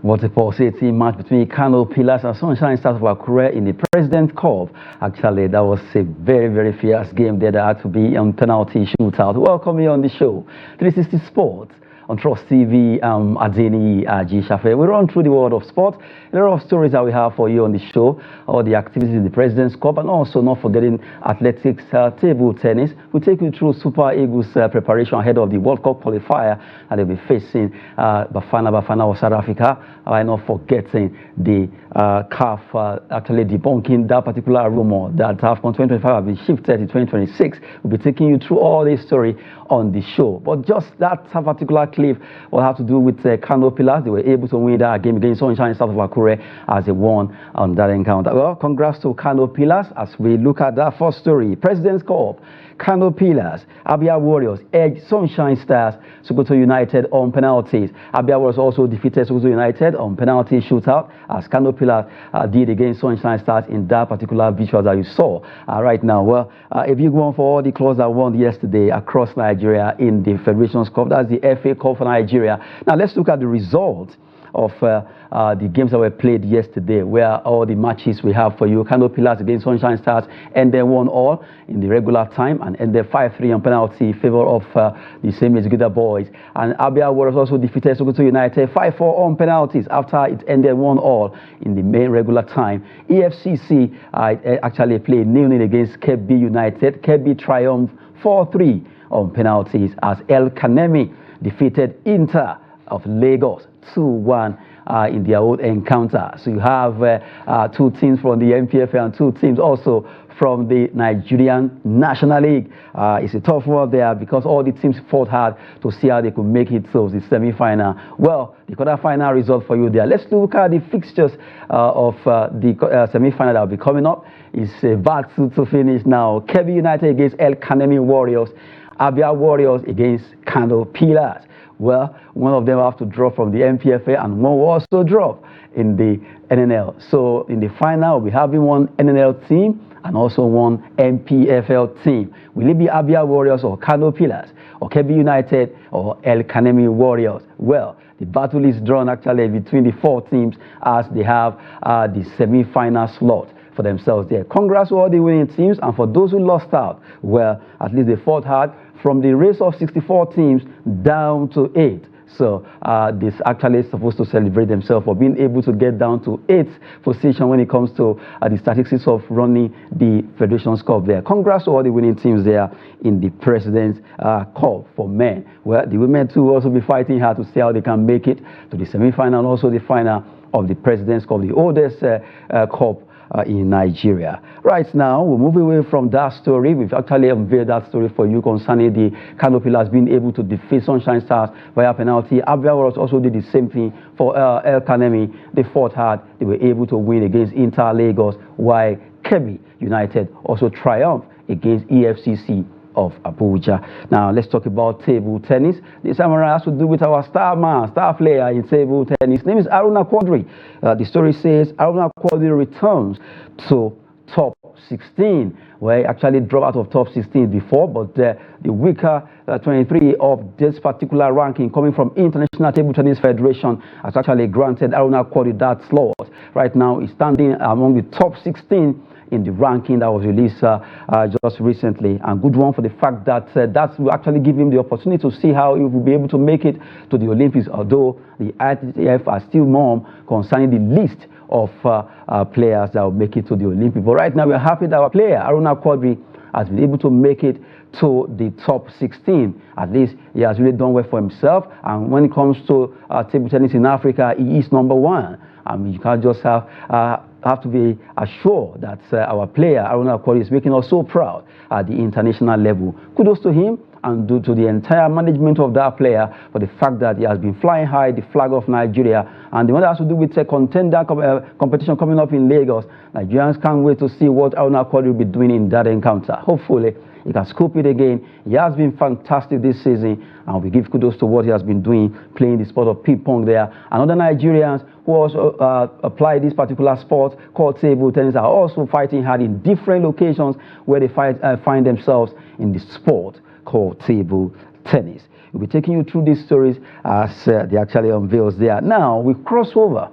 Multiple city match between Kano Pillars and Sunshine Stars of Akure in the President's Cup. Actually, that was a very fierce game there that had to be on penalty shootout. Welcome here on the show, 360 Sports on Trust TV. Adeni G. Shafe. We run through the world of sport. A lot of stories that we have for you on the show, all the activities in the President's Cup, and also not forgetting athletics, table tennis. We take you through Super Eagles preparation ahead of the World Cup qualifier, and they'll be facing Bafana of South Africa. I'm not forgetting the CAF actually debunking that particular rumor that AFCON 2025 has been shifted to 2026. We'll be taking you through all this story on the show. But just that particular clip will have to do with Kano Pillars. They were able to win that game against Sunshine Stars of Akure as they won on that encounter. Well, congrats to Kano Pillars as we look at that first story. President's Cup. Kano Pillars, Abia Warriors edged Sunshine Stars, Sokoto United on penalties. Abia Warriors also defeated Sokoto United on penalty shootout as Kano Pillars did against Sunshine Stars in that particular visual that you saw right now. Well, a big one for all the clubs that won yesterday across Nigeria in the Federations Cup. That's the FA Cup for Nigeria. Now let's look at the results of the games that were played yesterday, where all the matches we have for you. Kano Pillars against Sunshine Stars ended 1-1 in the regular time and ended 5-3 on penalty in favor of the same executor boys. And Abia Warriors also defeated Sokoto United 5-4 on penalties after it ended 1-1 in the main regular time. EFCC actually played 0-0 against Kebbi United. Kebbi triumphed 4-3 on penalties as El Kanemi defeated Inter of Lagos 2-1 in their own encounter. So you have two teams from the NPFL and two teams also from the Nigerian National League. It's a tough one there because all the teams fought hard to see how they could make it to the semi-final. Well, the quarter-final result for you there. Let's look at the fixtures of the semi-final that will be coming up. It's a battle to finish now. Kebbi United against El Kanemi Warriors. Abia Warriors against Kano Pillars. Well, one of them have to drop from the NPFA and one will also drop in the NNL. So in the final, we'll be having one NNL team and also one NPFL team. Will it be Abia Warriors or Kano Pillars or Kebbi United or El Kanemi Warriors? Well, the battle is drawn actually between the four teams as they have the semi-final slot for themselves there. Congrats to all the winning teams, and for those who lost out, well, at least they fought hard from the race of 64 teams down to 8. So this actually is supposed to celebrate themselves for being able to get down to 8th position when it comes to the statistics of running the Federations Cup there. Congrats to all the winning teams there in the President's Cup for men. Well, the women too will also be fighting hard to see how they can make it to the semi-final and also the final of the President's Cup, the oldest cup in Nigeria. Right now, we'll move away from that story. We've actually unveiled that story for you concerning the Kano Pillars being able to defeat Sunshine Stars via penalty. Abia Warriors also did the same thing for El Kanemi. They fought hard. They were able to win against Inter Lagos, while Kebbi United also triumphed against EFCC of Abuja. Now let's talk about table tennis. This time around has to do with our star player in table tennis. His name is Aruna Quadri. The story says Aruna Quadri returns to top 16, where he actually dropped out of top 16 before, but the weaker 23 of this particular ranking coming from International Table Tennis Federation has actually granted Aruna Quadri that slot. Right now he's standing among the top 16 in the ranking that was released just recently, and good one for the fact that that will actually give him the opportunity to see how he will be able to make it to the Olympics, although the ITF are still mum concerning the list of players that will make it to the Olympics. But right now we're happy that our player Aruna Quadri has been able to make it to the top 16. At least he has really done well for himself, and when it comes to table tennis in Africa, he is number one. I mean, you can't just have to be assured that our player Aruna Quadri is making us so proud at the international level. Kudos to him and to the entire management of that player for the fact that he has been flying high the flag of Nigeria. And the one that has to do with contender competition coming up in Lagos, Nigerians can't wait to see what Aruna Quadri will be doing in that encounter. Hopefully he can scoop it again. He has been fantastic this season, and we give kudos to what he has been doing, playing the sport of ping pong there. And other Nigerians who also apply this particular sport called table tennis are also fighting hard in different locations where they find themselves in the sport called table tennis. We'll be taking you through these stories as they actually unveils there. Now, we cross over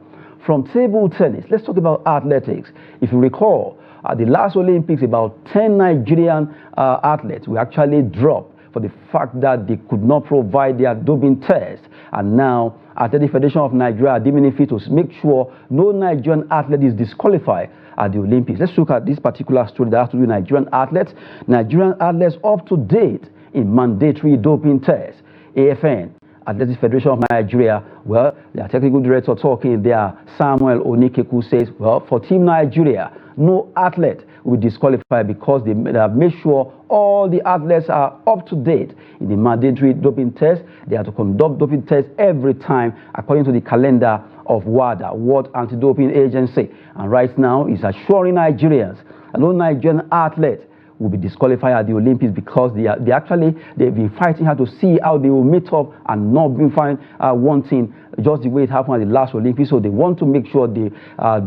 from table tennis. Let's talk about athletics. If you recall, at the last Olympics, about 10 Nigerian athletes were actually dropped for the fact that they could not provide their doping test. And now, Athletic Federation of Nigeria are deeming it to make sure no Nigerian athlete is disqualified at the Olympics. Let's look at this particular story that has to do with Nigerian athletes. Nigerian athletes up to date in mandatory doping tests. AFN, Athletic Federation of Nigeria, well, their technical director talking there, Samuel Onikeku, says, well, for Team Nigeria, no athlete will be disqualified because they have made sure all the athletes are up to date in the mandatory doping test. They have to conduct doping tests every time according to the calendar of WADA, World Anti-Doping Agency. And right now, it's assuring Nigerians that no Nigerian athlete will be disqualified at the Olympics because they've been fighting hard to see how they will meet up and not be fine wanting just the way it happened at the last Olympics. So they want to make sure they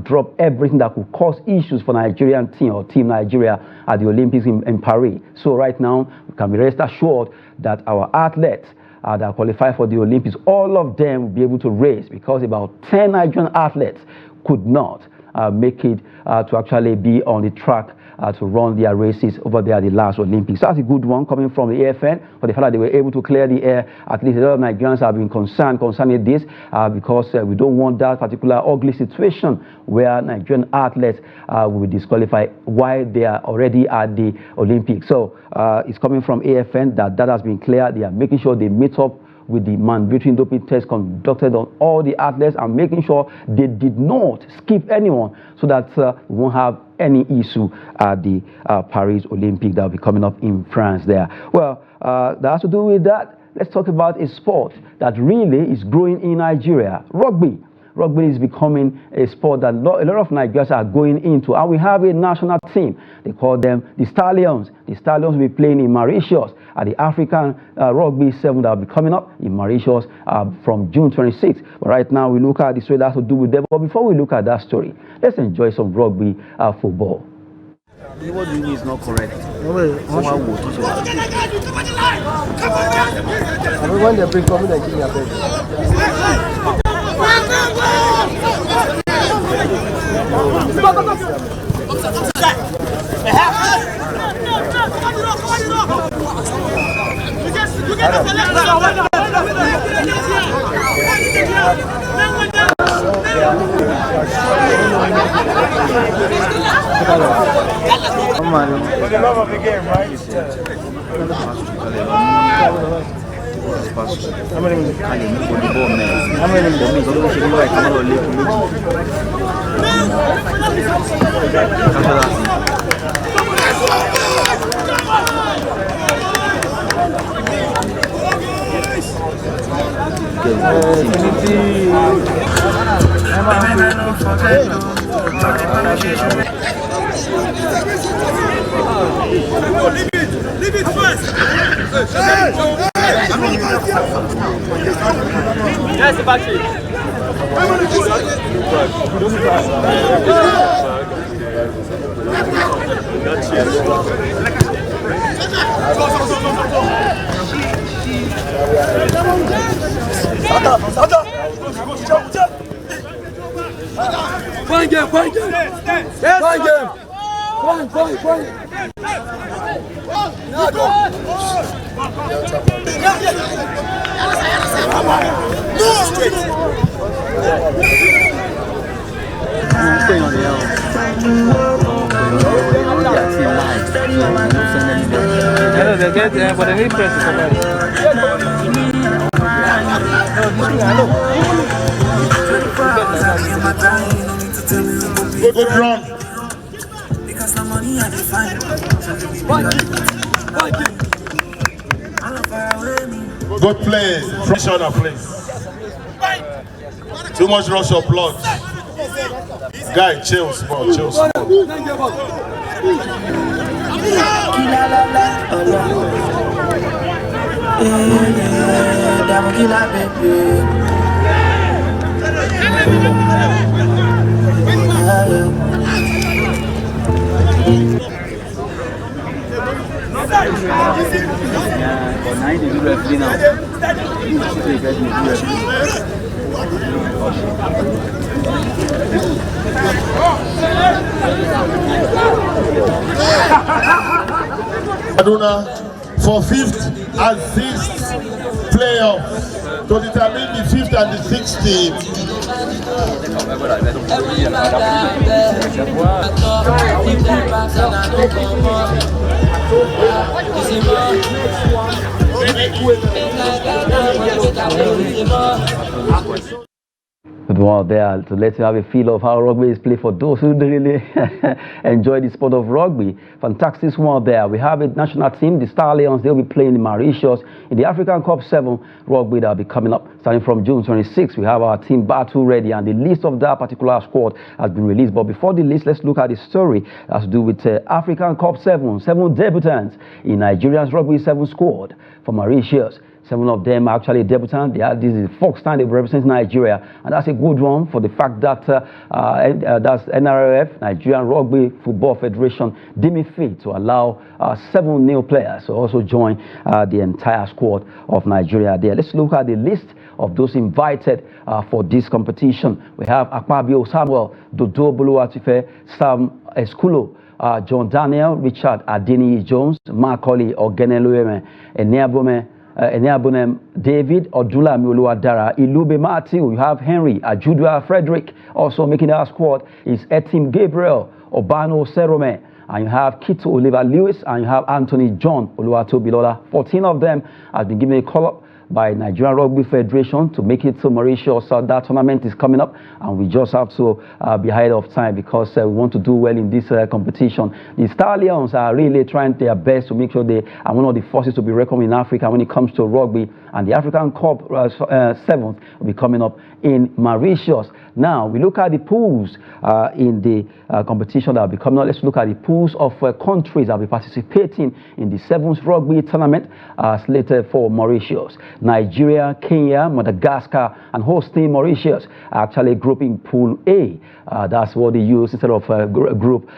drop everything that could cause issues for Nigerian team or Team Nigeria at the Olympics in Paris. So right now, we can be rest assured that our athletes that qualify for the Olympics, all of them will be able to race because about 10 Nigerian athletes could not make it to actually be on the track to run their races over there at the last Olympics. So that's a good one coming from the AFN for the fact that they were able to clear the air. At least a lot of Nigerians have been concerning this because we don't want that particular ugly situation where Nigerian athletes will be disqualified while they are already at the Olympics. So it's coming from AFN that has been cleared. They are making sure they meet up with the mandatory doping test conducted on all the athletes and making sure they did not skip anyone so that we won't have any issue at the Paris Olympic that will be coming up in France there. Well, that has to do with that. Let's talk about a sport that really is growing in Nigeria, rugby. Rugby is becoming a sport that a lot of Nigerians are going into. And we have a national team. They call them the Stallions. The Stallions will be playing in Mauritius at the African Rugby 7 that will be coming up in Mauritius from June 26th. But right now, we look at the story that has to do with them. But before we look at that story, let's enjoy some rugby football. What you mean is not correct. Everyone they bring from Nigeria. For the love of the game, right? Leave it first. Yes, the back. Point game. Point. Good run. Because the money I define. Good play. Fresh on the place. Too much rush of blood. Guy, chill small. But now you do referee now. Aduna for 5th and 6th playoffs to determine the 5th and the 6th team. Well, there to let you have a feel of how rugby is played for those who really enjoy the sport of rugby. Fantastic one there. We have a national team, the Stallions. They'll be playing in Mauritius in the African Cup 7 rugby that will be coming up starting from June 26th. We have our team battle ready, and the list of that particular squad has been released. But before the list, let's look at the story that has to do with African Cup 7 debutants in Nigeria's rugby 7 squad for Mauritius. 7 of them are actually debutants. This is the first time they represent Nigeria, and that's a good one for the fact that that's NRF, Nigerian Rugby Football Federation, deemed it fit to allow 7 new players to also join the entire squad of Nigeria there. Let's look at the list of those invited for this competition. We have Akpabio Samuel, Dodo Buluwatife, Sam Eskulo, John Daniel, Richard Adeni Jones, Macaulay Ogenelueme, Eneabonem David, Odula Mioluadara, Ilube Matthew. You have Henry Ajudua Frederick also making our squad. Is Etim Gabriel Obano Serome, and you have Kito Oliver Lewis, and you have Anthony John Oluwatobilola. 14 of them has been given a call-up by Nigerian Rugby Federation to make it to Mauritius. So that tournament is coming up, and we just have to be ahead of time because we want to do well in this competition. The Stallions are really trying their best to make sure they are one of the forces to be reckoned in Africa when it comes to rugby, and the African Cup 7th will be coming up in Mauritius. Now we look at the pools in the competition that will be coming up. Let's look at the pools of countries that will be participating in the 7th rugby tournament slated for Mauritius. Nigeria, Kenya, Madagascar, and hosting Mauritius are actually grouping Pool A. That's what they use instead of group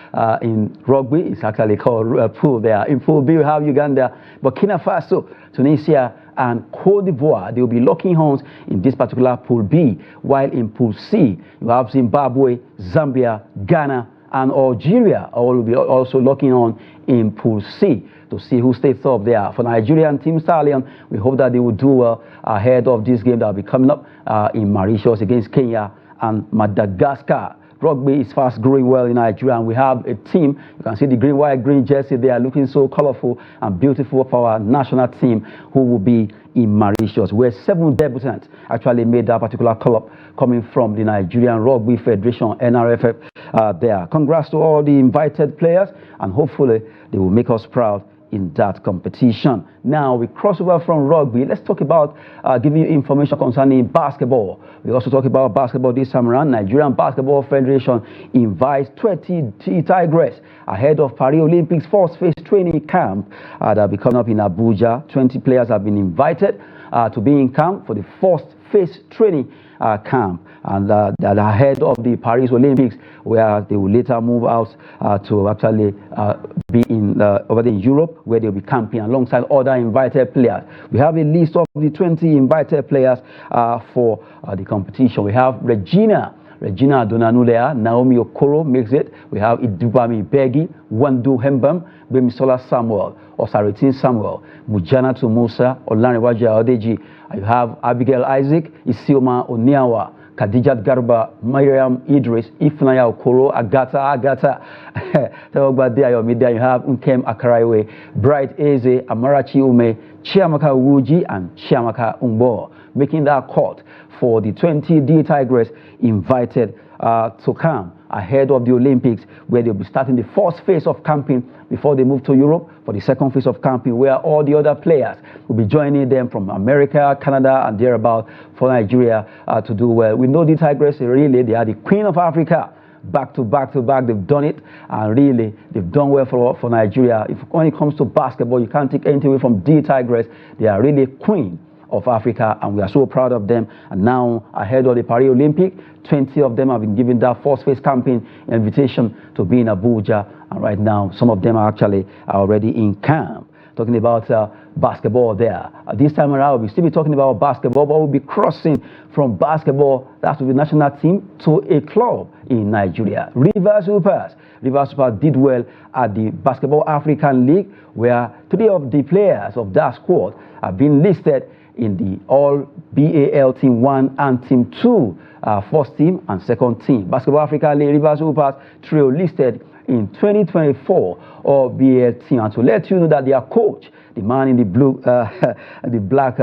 in rugby. It's actually called pool there. In Pool B, we have Uganda, Burkina Faso, Tunisia, and Cote d'Ivoire. They will be locking horns in this particular Pool B, while in Pool C, you have Zimbabwe, Zambia, Ghana, and Algeria all will be also locking on in Pool C to see who stays up there. For Nigerian Team Stallion, we hope that they will do well ahead of this game that will be coming up in Mauritius against Kenya and Madagascar. Rugby is fast growing well in Nigeria, and we have a team. You can see the green, white, green jersey. They are looking so colorful and beautiful for our national team who will be in Mauritius, where 7 debutants actually made that particular call-up coming from the Nigerian Rugby Federation, NRFF there. Congrats to all the invited players, and hopefully they will make us proud in that competition. Now we cross over from rugby. Let's talk about giving you information concerning basketball. We also talk about basketball this time around. Nigerian Basketball Federation invites 20 Tigers ahead of Paris Olympics first phase training camp that will be coming up in Abuja. 20 players have been invited to be in camp for the first phase training camp, and that ahead of the Paris Olympics, where they will later move out to actually be in over there in Europe, where they'll be camping alongside other invited players. We have a list of the 20 invited players for the competition. We have Regina Adonanulea, Naomi Okoro makes it. We have Idubami Begi, Wandu Hembam, Bemisola Samuel, Osaritin Samuel, Mujana Musa, Olaniwaja Odeji. You have Abigail Isaac, Isioma Oniawa, Khadijat Garba, Mariam Idris, Ifnaya Okoro, Agata. You have Nkem Akaraiwe, Bright Eze, Amarachi Ume, Chiamaka Uji, and Chiamaka Umbo, making that court for the 20 D Tigers invited to come ahead of the Olympics, where they'll be starting the first phase of camping before they move to Europe for the second phase of camping, where all the other players will be joining them from America, Canada, and thereabout for Nigeria to do well. We know the Tigers, really, they are the queen of Africa. Back to back, they've done it, and really, they've done well for Nigeria. When it comes to basketball, you can't take anything away from the Tigers. They are really queen of Africa, and we are so proud of them. And now, ahead of the Paris Olympic, 20 of them have been given that first phase camping invitation to be in Abuja, and right now some of them are actually already in camp. talking about basketball there. This time around, we'll still be talking about basketball, but we'll be crossing from basketball, that's with the national team, to a club in Nigeria. Rivers Hoopers did well at the Basketball African League, where 3 of the players of that squad have been listed in the All BAL Team 1 and Team 2, first team and second team. Basketball African League, Rivers Hoopers trio listed in 2024 All BAL Team. And to let you know that their coach, the man in the blue, the black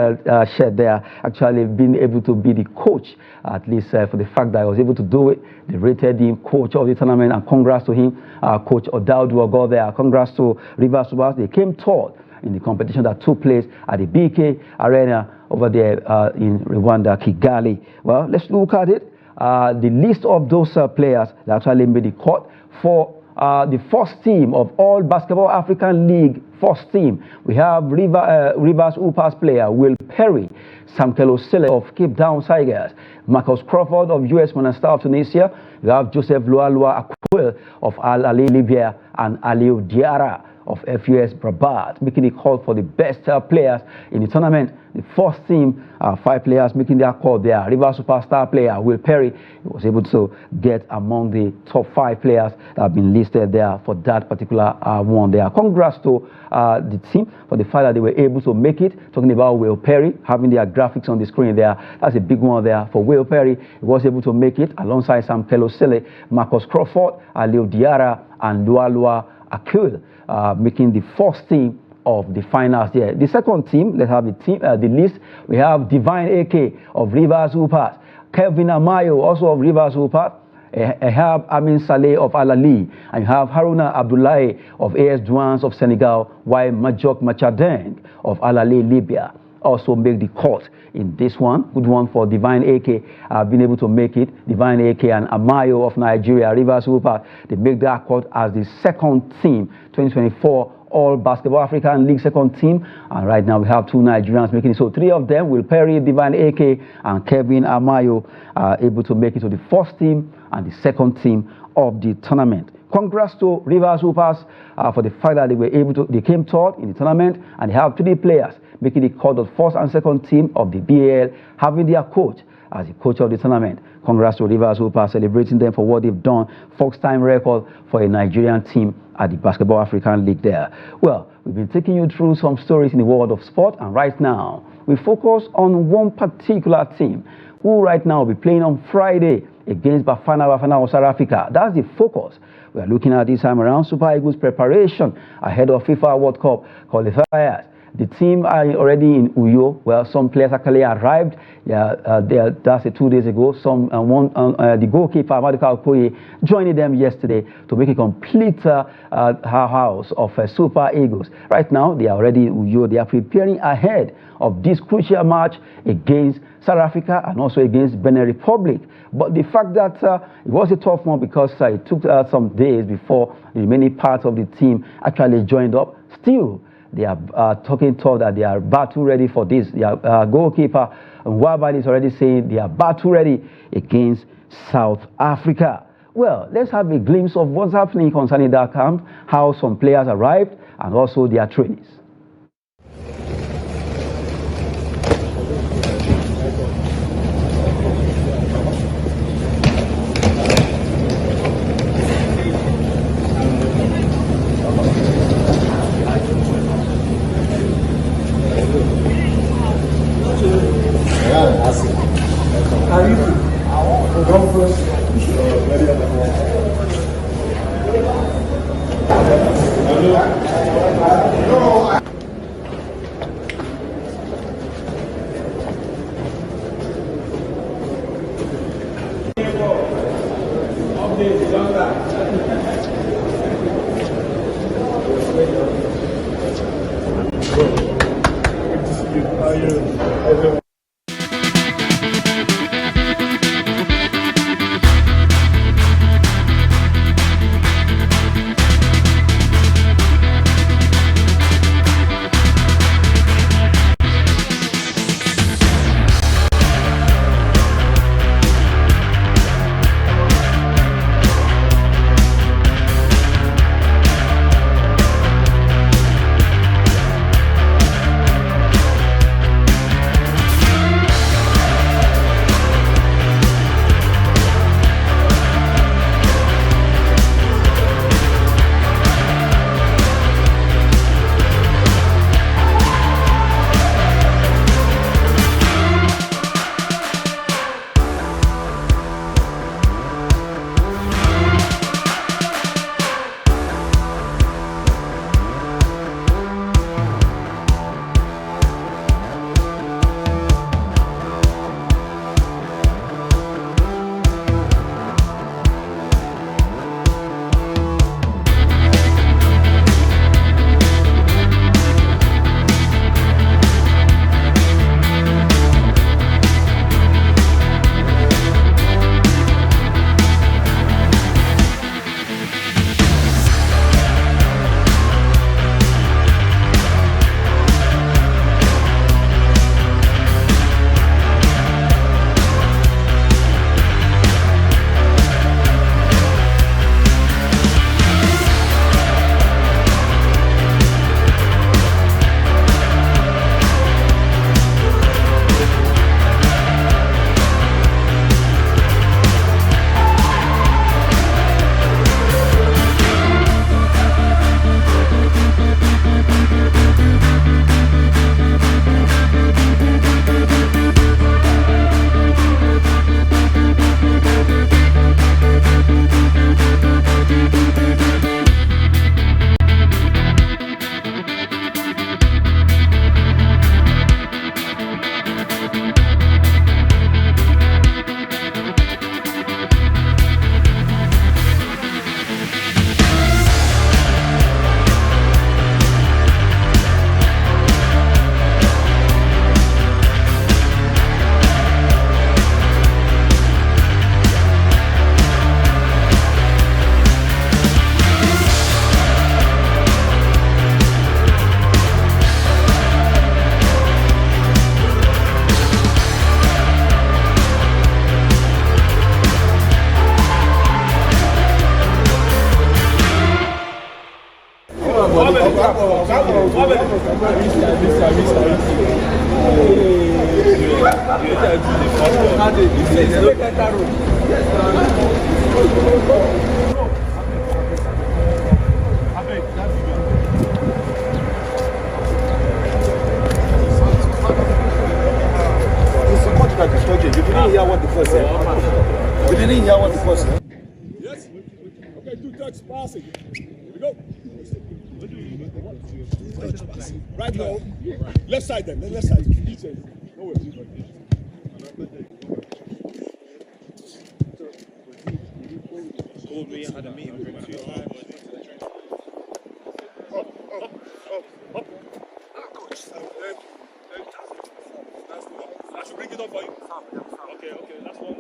shirt there, actually been able to be the coach, at least for the fact that I was able to do it. They rated him coach of the tournament, and congrats to him, Coach Odaudu Ogo there. Congrats to Rivers Hoopers. They came third in the competition that took place at the BK Arena over there in Rwanda, Kigali. Well, let's look at it. The list of those players that actually made the cut for the first team of All Basketball African League first team. We have Rivers Hoopers player Will Perry, Samkelo Sele of Cape Town Tigers, Marcus Crawford of US Monastir of Tunisia. We have Joseph Lualua Akwil of Al Ali Libya, and Aliou Diarra of FUS Rabat, making a call for the best players in the tournament. The first team, 5 players making their call there. Rivers superstar player Will Perry was able to get among the top 5 players that have been listed there for that particular one there. Congrats to the team for the fact that they were able to make it. Talking about Will Perry, having their graphics on the screen there, that's a big one there for Will Perry. He was able to make it alongside Sam Kelosele, Marcus Crawford, Aliou Diarra, and Lualua Akwil, making the first team of the finals there. The second team, let's have the team, the list. We have Divine AK of Rivers Hoopers, Kevin Amayo also of Rivers Hoopers, Ehab Amin Saleh of Al Ali, and you have Haruna Abdullahi of AS Douanes of Senegal, while Majok Machadeng of Al Ali Libya also make the cut in this one. Good one for Divine AK, been able to make it. Divine AK and Amayo of Nigeria, Rivers Hoopers, they make that cut as the second team, 2024 All Basketball African League second team. And right now we have 2 Nigerians making it. So 3 of them, Will Perry, Divine AK, and Kevin Amayo, are able to make it to the first team and the second team of the tournament. Congrats to Rivers Hoopers for the fact that they came third in the tournament, and they have 3 players making the cut of first and second team of the BAL, having their coach as the coach of the tournament. Congrats to Rivers Hoopers, celebrating them for what they've done. First time record for a Nigerian team at the Basketball African League there. Well, we've been taking you through some stories in the world of sport, and right now we focus on one particular team who right now will be playing on Friday against Bafana of South Africa. That's the focus we are looking at this time around. Super Eagles preparation ahead of FIFA World Cup qualifiers. The team are already in Uyo. Well, some players actually arrived. That's 2 days ago. The goalkeeper, Maduka Okoye, joining them yesterday to make a complete house of Super Eagles. Right now, they are already in Uyo. They are preparing ahead of this crucial match against South Africa and also against Benin Republic. But the fact that it was a tough one because it took some days before the remaining parts of the team actually joined up. Still, they are talking tough that they are battle ready for this. Their goalkeeper Waban is already saying they are battle ready against South Africa. Well, let's have a glimpse of what's happening concerning that camp, how some players arrived, and also their trainees. You didn't hear what the coach said. You didn't hear what the coach said. Yes. Okay, 2 touch passing. Here we go. Right now. Left side then. Left side. No way. Told me I had a meeting with him 2 times. Up. I should bring it up for you. Okay, that's one.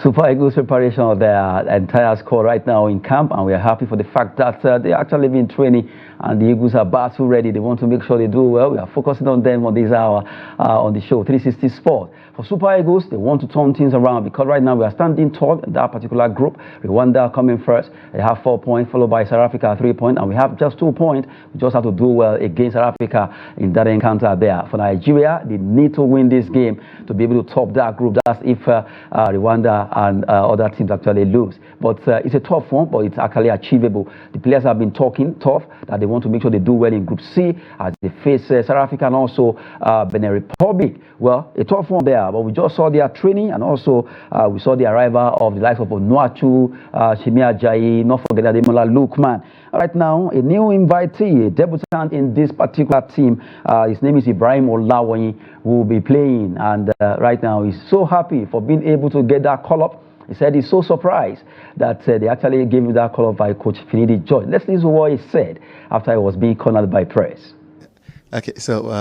Super Eagles preparation of their entire squad right now in camp, and we are happy for the fact that they actually been training and the Eagles are battle ready. They want to make sure they do well. We are focusing on them on this hour on the show 360 Sport. For Super Eagles, they want to turn things around because right now we are standing tall in that particular group. Rwanda coming first. They have 4 points, followed by South Africa 3 points, and we have just 2 points. We just have to do well against South Africa in that encounter there. For Nigeria, they need to win this game to be able to top that group. That's if Rwanda and other teams actually lose. But it's a tough one, but it's actually achievable. The players have been talking tough that they want to make sure they do well in Group C as they face South Africa and also Benin Republic. Well, a tough one there, but we just saw their training and also we saw the arrival of the likes of Onuachu, Shimi Ajayi, not forget Ademola Lookman. Right now, a new invitee, a debutant in this particular team, his name is Ibrahim Olawoyin, who will be playing, and right now he's so happy for being able to get that call-up. He said he's so surprised that they actually gave him that call-up by Coach Finidi George. Let's listen to what he said after he was being cornered by press. Okay, so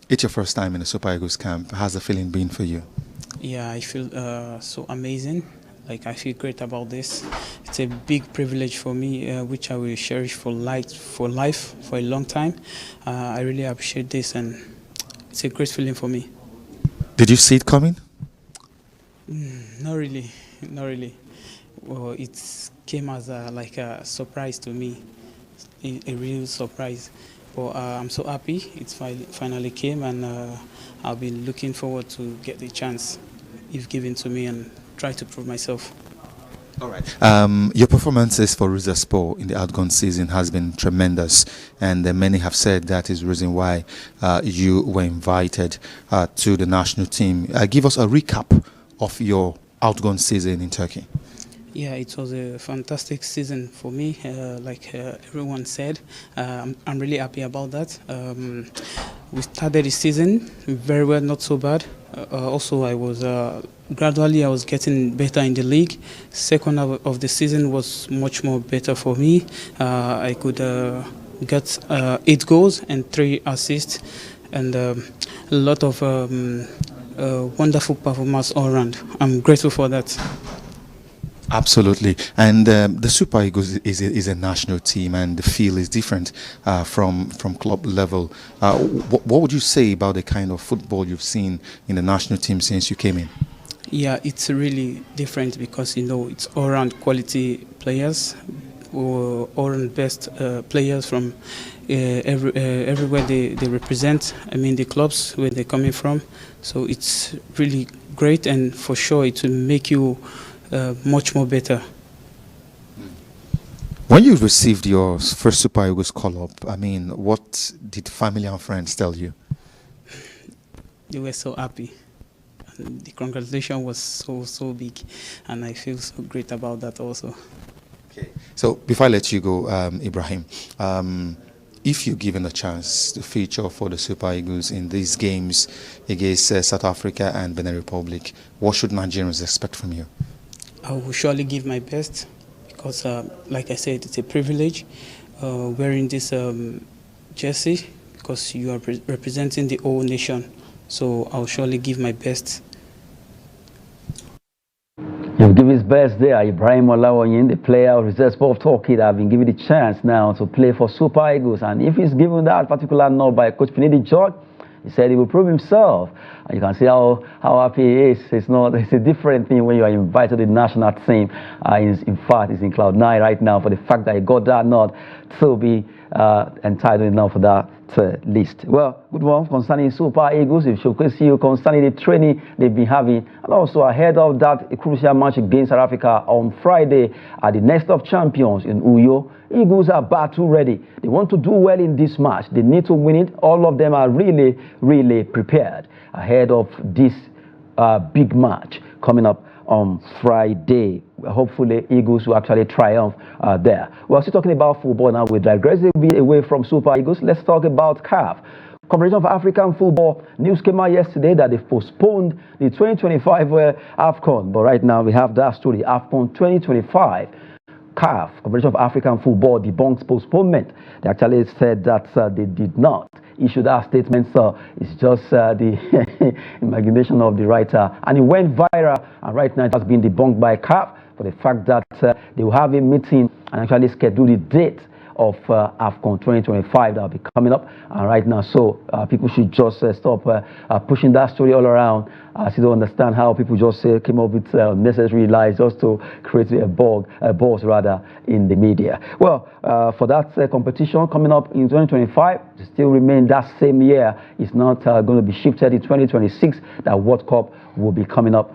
it's your first time in the Super Eagles camp. How's the feeling been for you? Yeah, I feel so amazing. Like, I feel great about this. It's a big privilege for me, which I will cherish for life, for a long time. I really appreciate this, and it's a great feeling for me. Did you see it coming? Not really. Well, it came as a surprise to me, a real surprise. But I'm so happy it finally came, and I'll be looking forward to get the chance if given to me and try to prove myself. All right. Your performances for Rizzaspor in the outgone season has been tremendous, and many have said that is the reason why you were invited to the national team. Give us a recap of your outgone season in Turkey. Yeah, it was a fantastic season for me, like everyone said. I'm really happy about that. We started the season very well, not so bad. Also, I was gradually getting better in the league. Second half of the season was much more better for me. I could get 8 goals and 3 assists, and a lot of wonderful performance all around. I'm grateful for that. Absolutely, and the Super Eagles is a national team, and the feel is different from club level. What would you say about the kind of football you've seen in the national team since you came in? Yeah, it's really different because it's all-round quality players, or all-round best players from everywhere they represent. I mean, the clubs where they're coming from. So it's really great, and for sure it will make you much more better. When you received your first Super Eagles call-up, I mean, what did family and friends tell you? they were so happy. And the congratulation was so big, and I feel so great about that also. Okay. So before I let you go, Ibrahim, if you're given a chance to feature for the Super Eagles in these games against South Africa and Benin Republic, what should Nigerians expect from you? I will surely give my best because, like I said, it's a privilege wearing this jersey because you are representing the whole nation. So I'll surely give my best. He'll give his best there. Ibrahim Olawoyin, the player of Reserve Sport of Turkey, that have been given the chance now to play for Super Eagles. And if he's given that particular nod by Coach Finidi George, he said he will prove himself. And you can see how happy he is. It's a different thing when you are invited to the national team. In fact, he's in cloud 9 right now for the fact that he got that nod to be entitled now for that list. Well, good one concerning Super Eagles. It showcases you concerning the training they've been having, and also ahead of that a crucial match against South Africa on Friday at the Next of Champions in Uyo. Eagles are battle ready. They want to do well in this match. They need to win it. All of them are really prepared ahead of this big match coming up on Friday. Hopefully, Eagles will actually triumph there. We're still talking about football now. We digress a bit away from Super Eagles. Let's talk about CAF. Confederation of African Football news came out yesterday that they've postponed the 2025 AFCON. But right now, we have that story. AFCON 2025. CAF, Confederation of African Football, debunks postponement. They actually said that they did not issue that statement, so it's just the imagination of the writer. And it went viral, and right now it has been debunked by CAF for the fact that they will have a meeting and actually schedule the date of AFCON 2025 that will be coming up right now. So people should just stop pushing that story all around. You don't understand how people just came up with necessary lies just to create a buzz rather in the media. Well, for that competition coming up in 2025, it still remain that same year. It's not going to be shifted in 2026. That World Cup will be coming up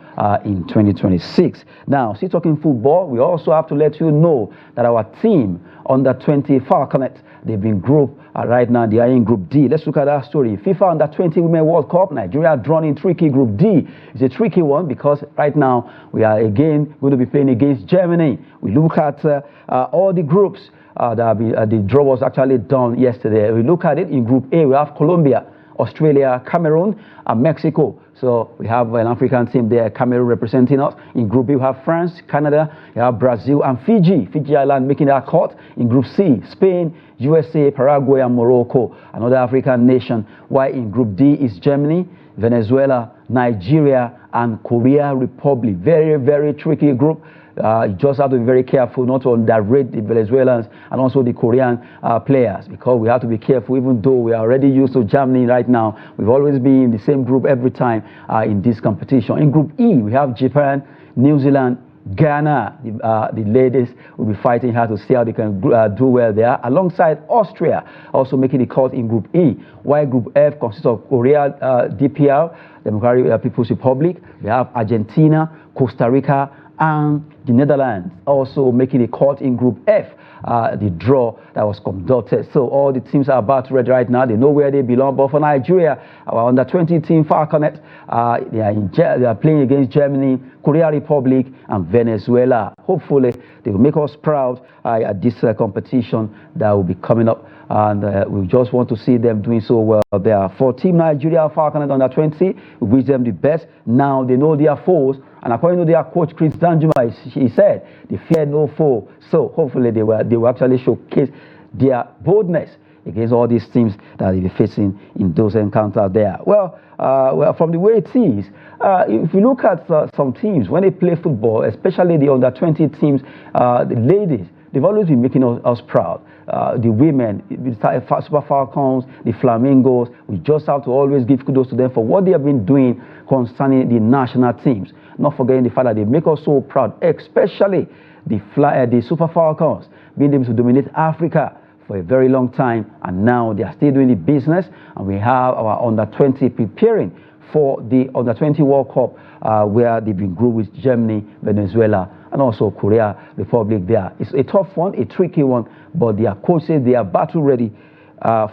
in 2026. Now, still talking football, we also have to let you know that our team under 20 Falconet, they've been grouped right now. They are in Group D. Let's look at that story. FIFA under 20 Women World Cup, Nigeria drawn in tricky Group D. It's a tricky one because right now we are again going to be playing against Germany. We look at all the groups the draw was actually done yesterday. We look at it in Group A. We have Colombia, Australia, Cameroon, and Mexico. So we have an African team there, Cameroon representing us. In Group B, we have France, Canada, we have Brazil, and Fiji. Fiji Island making their cut. In Group C, Spain, USA, Paraguay, and Morocco, another African nation. While in Group D is Germany, Venezuela, Nigeria, and Korea Republic. Very tricky group. You just have to be very careful not to underrate the Venezuelans and also the Korean players, because we have to be careful. Even though we are already used to Germany right now, we've always been in the same group every time in this competition. In Group E, we have Japan, New Zealand, Ghana. The ladies will be fighting hard to see how they can do well there, alongside Austria also making the cut in Group E. While Group F consists of Korea, DPR, Democratic People's Republic. We have Argentina, Costa Rica, and the Netherlands also making a cut in Group F, the draw that was conducted. So all the teams are about ready right now. They know where they belong. But for Nigeria, our under-20 team, Falconet, they are playing against Germany, Korea Republic, and Venezuela. Hopefully, they will make us proud at this competition that will be coming up. And we just want to see them doing so well there. For Team Nigeria, Falconet under-20, we wish them the best. Now they know their foes. And according to their coach, Chris Danjuma, he said, they fear no foe. So hopefully they will actually showcase their boldness against all these teams that they'll be facing in those encounters there. Well, from the way it is, if you look at some teams, when they play football, especially the under-20 teams, the ladies, they've always been making us proud. The women, the Super Falcons, the Flamingos, we just have to always give kudos to them for what they have been doing concerning the national teams. Not forgetting the fact that they make us so proud, especially the Super Falcons, being able to dominate Africa for a very long time, and now they are still doing the business, and we have our under-20 preparing for the under-20 World Cup, where they've been grouped with Germany, Venezuela, and also Korea Republic there. It's a tough one, a tricky one, but their coaches, they are battle ready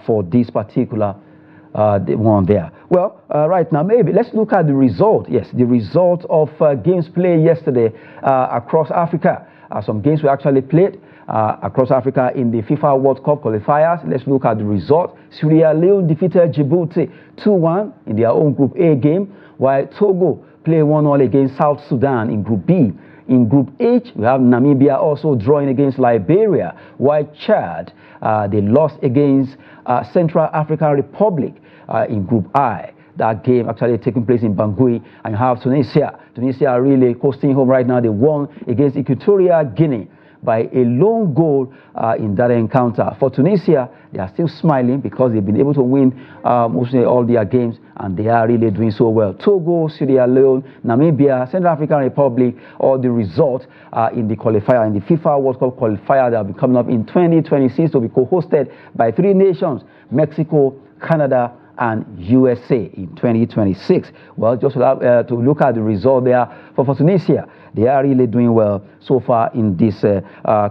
for this particular one there. Well, right now, maybe let's look at the result. Yes, the result of games played yesterday across Africa. Some games were actually played across Africa in the FIFA World Cup qualifiers. Let's look at the result. Sierra Leone defeated Djibouti 2-1 in their own Group A game, while Togo played 1-0 against South Sudan in Group B. In Group H, we have Namibia also drawing against Liberia, while Chad, they lost against Central African Republic in Group I. That game actually taking place in Bangui. And you have Tunisia. Tunisia really coasting home right now. They won against Equatorial Guinea by a lone goal in that encounter. For Tunisia, they are still smiling because they've been able to win mostly all their games, and they are really doing so well. Togo, Sierra Leone, Namibia, Central African Republic, all the results in the qualifier, in the FIFA World Cup qualifier that will be coming up in 2026 to be co-hosted by 3 nations, Mexico, Canada, and USA in 2026. Well, just to look at the result there for Tunisia, they are really doing well so far in this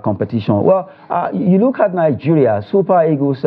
competition. Well, you look at Nigeria, Super Eagles,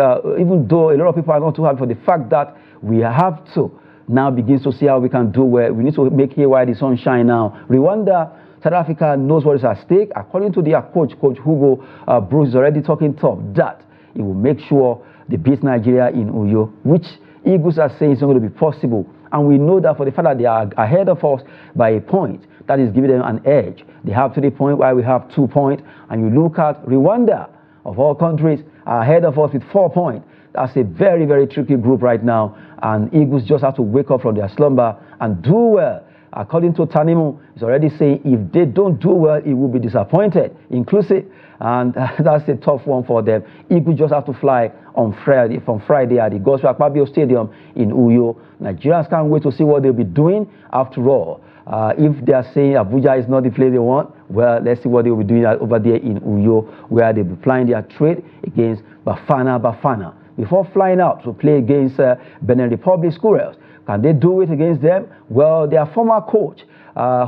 even though a lot of people are not too happy for the fact that we have to now begin to see how we can do well. We need to make here while the sun shine now. Rwanda, South Africa knows what is at stake. According to their coach, Coach Hugo Bruce is already talking tough that he will make sure they beat Nigeria in Uyo, which Eagles are saying it's not going to be possible. And we know that for the fact that they are ahead of us by a point, that is giving them an edge. They have 3 points while we have 2 points. And you look at Rwanda, of all countries, are ahead of us with 4 points. That's a very, very tricky group right now. And Eagles just have to wake up from their slumber and do well. According to Tanimu, he's already saying if they don't do well, he will be disappointed, inclusive. And that's a tough one for them. Eagles just have to fly on Friday, from Friday at the Gospel Akpabio Stadium in Uyo. Nigerians can't wait to see what they'll be doing. After all, if they are saying Abuja is not the place they want, well, let's see what they'll be doing over there in Uyo, where they'll be playing their trade against Bafana. Before flying out to play against Benin Republic Squirrels. Can they do it against them? Well, their former coach,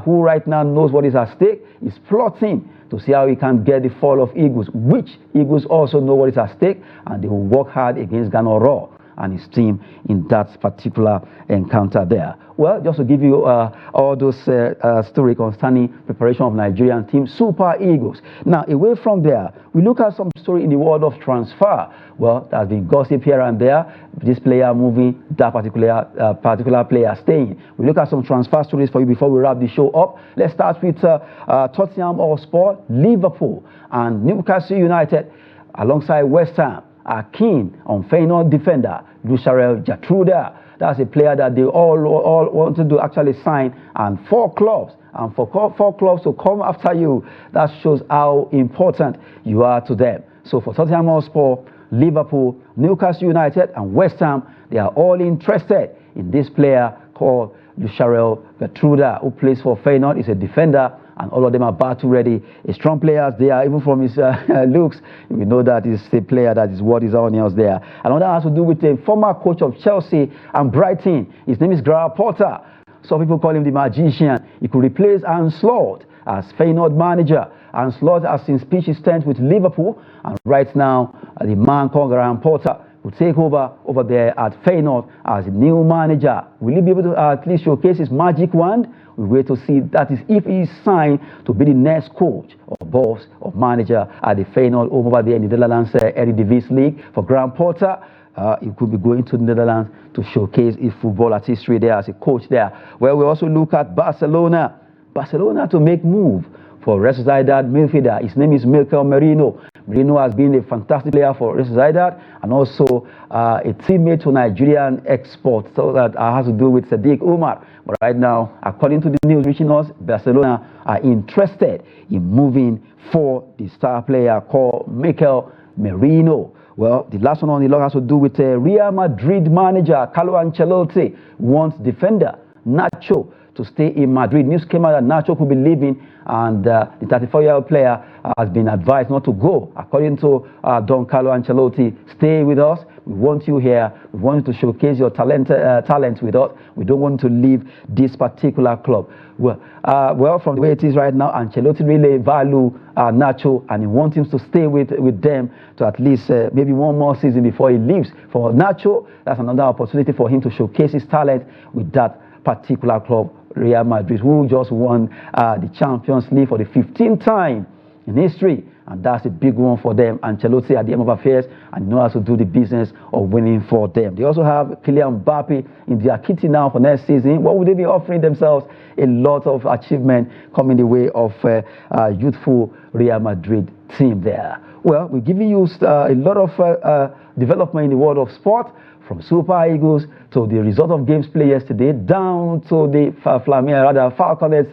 who right now knows what is at stake, is plotting to see how he can get the fall of Eagles, which Eagles also know what is at stake, and they will work hard against Ghana Raw and his team in that particular encounter there. Well, just to give you all those stories concerning preparation of Nigerian team, Super Eagles. Now, away from there, we look at some story in the world of transfer. Well, there's been gossip here and there. This player moving, that particular player staying. We look at some transfer stories for you before we wrap the show up. Let's start with Tottenham Hotspur, Liverpool, and Newcastle United, alongside West Ham, are keen on Feyenoord defender Lucharel Gertruda. That's a player that they all wanted to actually sign, and 4 clubs. And for 4 clubs to come after you, that shows how important you are to them. So for Tottenham Hotspur, Liverpool, Newcastle United, and West Ham, they are all interested in this player called Lucharel Gertruda, who plays for Feyenoord. He's a defender, and all of them are battle ready. A strong player. They are, even from his looks, we know that he's a player that is what is on else there. Another has to do with a former coach of Chelsea and Brighton. His name is Graham Potter. Some people call him the magician. He could replace Slot as Feyenoord manager. And Slot has since pitched his tent with Liverpool, and right now the man called Graham Potter will take over there at Feyenoord as a new manager. Will he be able to at least showcase his magic wand? We wait to see. That is if he is signed to be the next coach or boss or manager at the Feyenoord over there in the Netherlands Eredivisie League. For Graham Potter, he could be going to the Netherlands to showcase his football artistry there as a coach there. Well, we also look at Barcelona. Barcelona to make move for Real Sociedad midfielder. His name is Mikel Merino. Merino has been a fantastic player for Real Sociedad and also a teammate to Nigerian export. So that has to do with Sadiq Umar. But right now, according to the news reaching us, Barcelona are interested in moving for the star player called Mikel Merino. Well, the last one on the log has to do with Real Madrid manager Carlo Ancelotti wants defender Nacho to stay in Madrid. News came out that Nacho could be leaving, and the 34-year-old player has been advised not to go. According to Don Carlo Ancelotti, stay with us. We want you here. We want you to showcase your talent with us. We don't want you to leave this particular club. Well, from the way it is right now, Ancelotti really value Nacho, and he wants him to stay with them to at least maybe one more season before he leaves. For Nacho, that's another opportunity for him to showcase his talent with that particular club, Real Madrid, who just won the Champions League for the 15th time in history. And that's a big one for them. Ancelotti at the end of affairs, and knows how to do the business of winning for them. They also have Kylian Mbappe in their kitty now for next season. What would they be offering themselves? A lot of achievement coming the way of youthful Real Madrid team there. Well, we're giving you a lot of development in the world of sport, from Super Eagles to the result of games played yesterday, down to the Falconets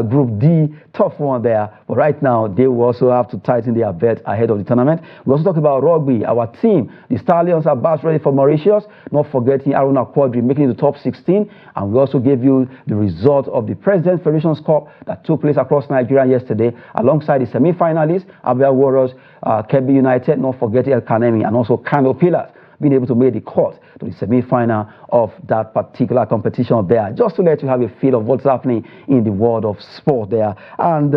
Group D, tough one there. But right now, they will also have to tighten their belt ahead of the tournament. We also talk about rugby. Our team, the Stallions, are back ready for Mauritius. Not forgetting Aruna Quadri making the top 16. And we also gave you the result of the President's Federations Cup that took place across Nigeria yesterday, alongside the semi-finalists, Abia Warriors, Kebbi United, not forgetting El Kanemi, and also Kano Pillars, being able to make the cut to the semi-final of that particular competition there, just to let you have a feel of what's happening in the world of sport there. And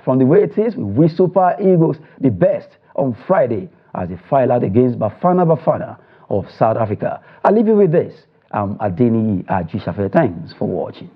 from the way it is, we wish Super Eagles the best on Friday as they file out against Bafana of South Africa. I'll leave you with this. I'm Adeniyi Ajishafe. Thanks for watching.